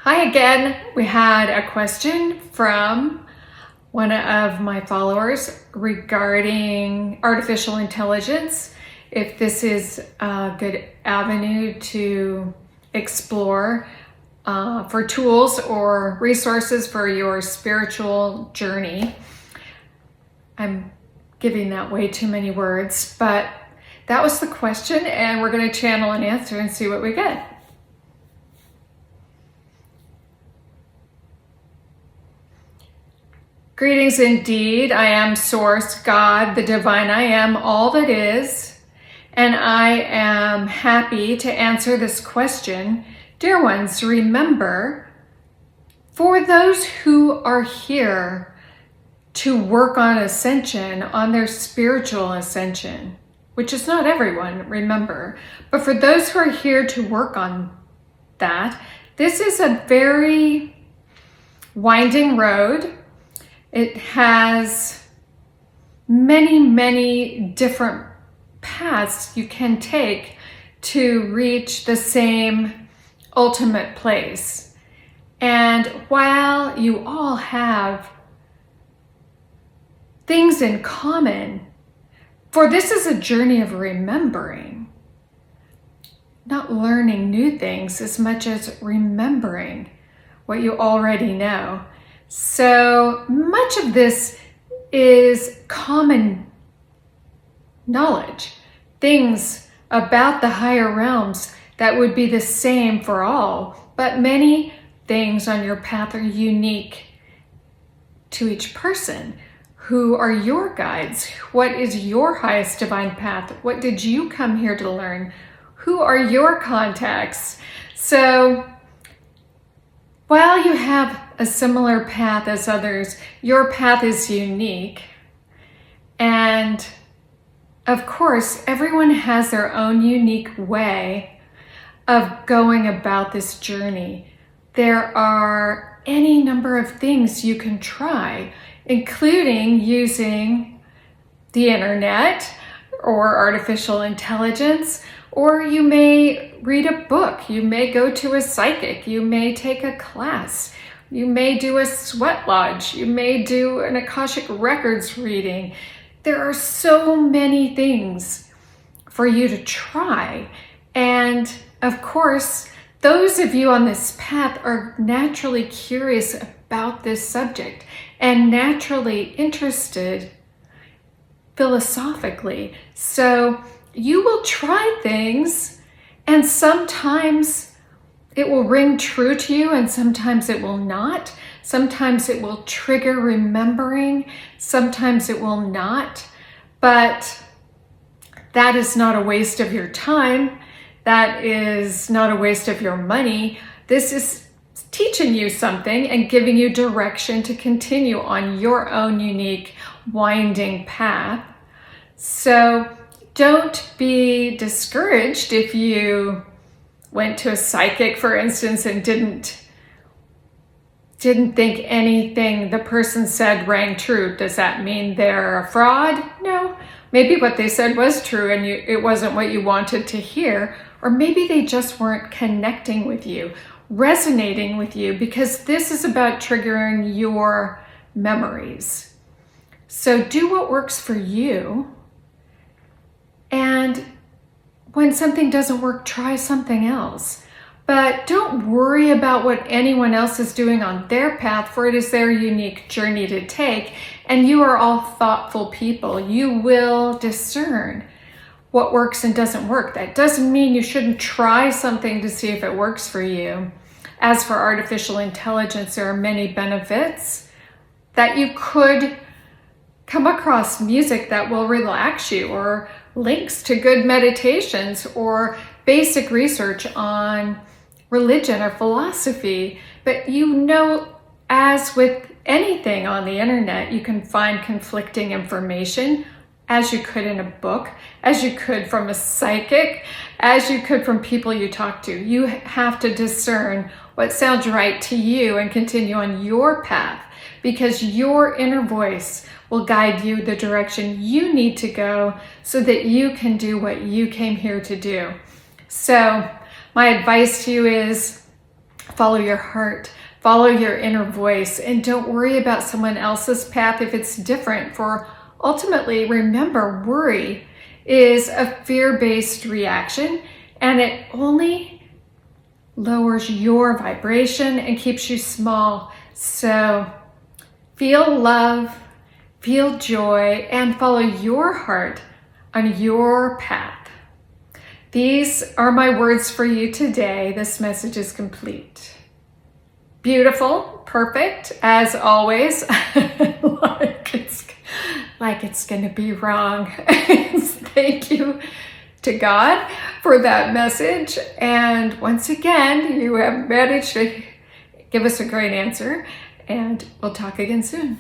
Hi again. We had a question from one of my followers regarding artificial intelligence. If this is a good avenue to explore for tools or resources for your spiritual journey. I'm giving that way too many words, but that was the question, and we're going to channel an answer and see what we get. Greetings indeed. I am Source, God, the Divine I Am, all that is, and I am happy to answer this question. Dear ones, remember, for those who are here to work on ascension, on their spiritual ascension, which is not everyone, remember, but for those who are here to work on that, this is a very winding road. It has many, many different paths you can take to reach the same ultimate place. And while you all have things in common, for this is a journey of remembering, not learning new things as much as remembering what you already know. So much of this is common knowledge, things about the higher realms that would be the same for all, but many things on your path are unique to each person. Who are your guides? What is your highest divine path? What did you come here to learn? Who are your contacts? So while you have a similar path as others, your path is unique. And of course, everyone has their own unique way of going about this journey. There are any number of things you can try, including using the internet or artificial intelligence, or you may read a book, you may go to a psychic, you may take a class, you may do a sweat lodge, you may do an Akashic Records reading. There are so many things for you to try. And of course, those of you on this path are naturally curious about this subject and naturally interested philosophically. So you will try things, and sometimes it will ring true to you and sometimes it will not. Sometimes it will trigger remembering, sometimes it will not. But that is not a waste of your time. That is not a waste of your money. This is teaching you something and giving you direction to continue on your own unique winding path. So don't be discouraged if you went to a psychic, for instance, and didn't think anything the person said rang true. Does that mean they're a fraud? No. Maybe what they said was true and it wasn't what you wanted to hear. Or maybe they just weren't connecting with you, resonating with you, because this is about triggering your memories. So do what works for you. And when something doesn't work, try something else. But don't worry about what anyone else is doing on their path, for it is their unique journey to take. And you are all thoughtful people. You will discern what works and doesn't work. That doesn't mean you shouldn't try something to see if it works for you. As for artificial intelligence, there are many benefits that you could come across music that will relax you, or links to good meditations, or basic research on religion or philosophy. But as with anything on the internet, you can find conflicting information, as you could in a book, as you could from a psychic, as you could from people you talk to. You have to discern what sounds right to you and continue on your path, because your inner voice will guide you the direction you need to go so that you can do what you came here to do. So my advice to you is Follow your heart, follow your inner voice, and don't worry about someone else's path if it's different. For ultimately, remember, worry is a fear-based reaction, and it only lowers your vibration and keeps you small. So feel love, feel joy, and follow your heart on your path. These are my words for you today. This message is complete. Beautiful, perfect, as always. like it's gonna be wrong. Thank you to God for that message. And once again, you have managed to give us a great answer, and we'll talk again soon.